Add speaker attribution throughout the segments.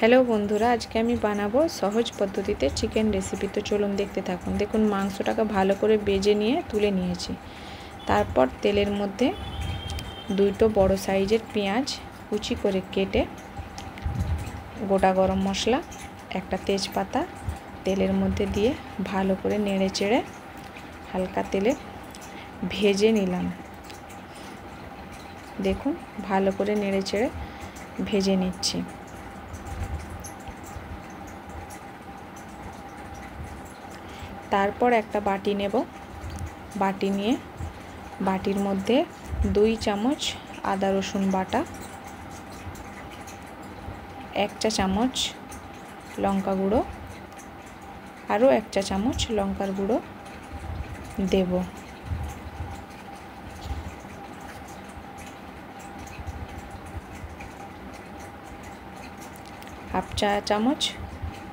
Speaker 1: Hello বন্ধুরা, আজকে আমি বানাবো সহজ পদ্ধতিতে চিকেন রেসিপি। তো চলুন দেখতে থাকুন। দেখুন, মাংসটাকে ভালো করে বেজে নিয়ে তুলে নিয়েছি। তারপর তেলের মধ্যে দুটো বড় সাইজের পেঁয়াজ কুচি করে কেটে, গোটা গরম মশলা, একটা তেজপাতা তেলের মধ্যে দিয়ে ভালো করে নেড়ে চেড়ে হালকা তেলে ভেজে নিলাম। দেখুন, ভালো করে নেড়ে চেড়ে ভেজে নিচ্ছি। তারপর একটা বাটি নেব। বাটি নিয়ে বাটির মধ্যে 2 চামচ আদা রসুন বাটা, 1 চা চামচ লঙ্কা গুঁড়ো, আরও 1 চা চামচ লঙ্কার গুঁড়ো দেব। হাফ চা চামচ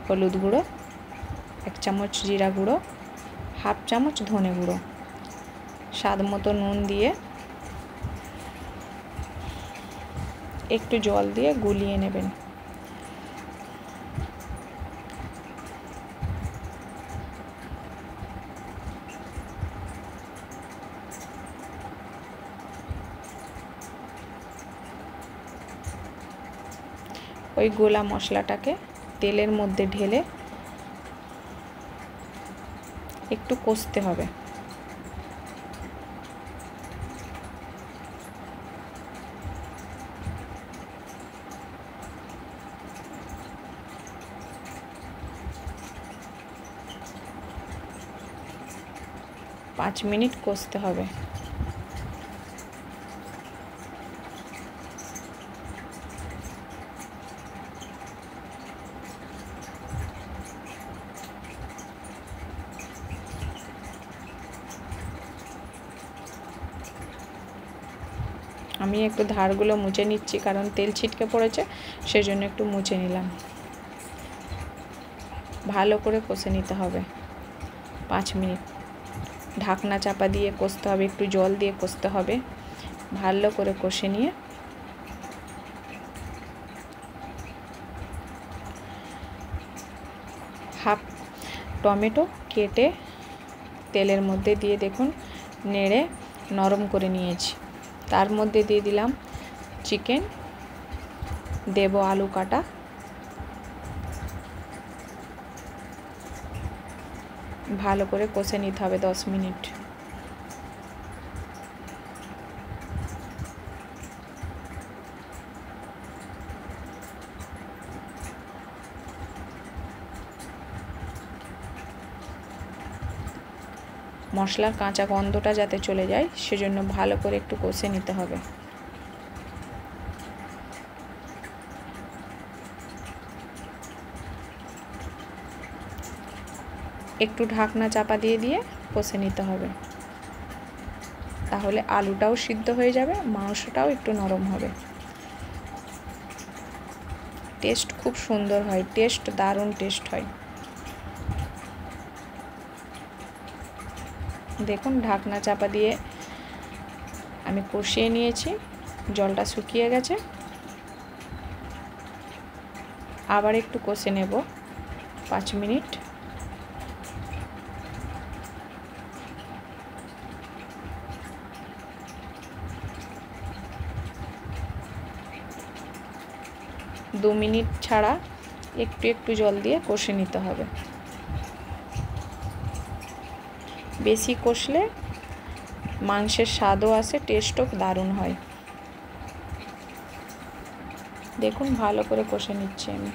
Speaker 1: হলুদ গুঁড়ো, 1 চামচ জিরা গুঁড়ো, হাফ চামচ ধনে গুঁড়ো, স্বাদ মতো নুন দিয়ে একটু জল দিয়ে গুলিয়ে নেবেন। ওই গোলা মশলাটাকে তেলের মধ্যে ঢেলে একটু কষতে হবে। পাঁচ মিনিট কষতে হবে। আমি একটু ধারগুলো মুছে নিচ্ছি, কারণ তেল ছিটকে পড়েছে, সেজন্য একটু মুছে নিলাম। ভালো করে কষে নিতে হবে 5 মিনিট। ঢাকনা চাপা দিয়ে কষতে হবে, একটু জল দিয়ে কষতে হবে। ভালো করে কষে নিয়ে হাফ টমেটো কেটে তেলের মধ্যে দিয়ে দেখুন নেড়ে নরম করে নিয়েছি। তার মধ্যে দিয়ে দিলাম চিকেন, দেব আলু কাটা, ভালো করে কষে নিতে হবে 10 মিনিট। মশলার কাঁচা গন্ধটা যাতে চলে যায়, সেজন্য ভালো করে একটু কষে নিতে হবে। একটু ঢাকনা চাপা দিয়ে দিয়ে কষে নিতে হবে, তাহলে আলুটাও সিদ্ধ হয়ে যাবে, মাংসটাও একটু নরম হবে। টেস্ট খুব সুন্দর হয়, দারুণ টেস্ট হয়। দেখুন, ঢাকনা চাপা দিয়ে আমি কষিয়ে নিয়েছি, জলটা শুকিয়ে গেছে। আবার একটু কষে নেব 5 মিনিট। দু মিনিট ছাড়া একটু একটু জল দিয়ে কষে নিতে হবে। বেশি কষলে মাংসের স্বাদও আসে, টেস্টও দারুণ হয়। দেখুন, ভালো করে কষে নিচ্ছি আমি।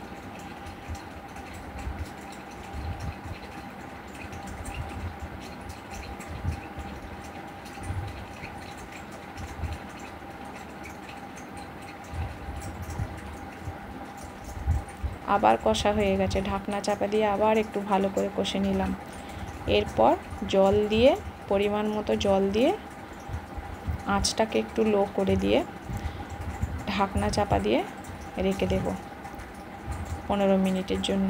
Speaker 1: আবার কষা হয়ে গেছে, ঢাকনা চাপা দিয়ে আবার একটু ভালো করে কষে নিলাম। এরপর জল দিয়ে, পরিমাণ মতো জল দিয়ে, আঁচটাকে একটু লো করে দিয়ে ঢাকনা চাপা দিয়ে রেখে দেব 15 মিনিটের জন্য।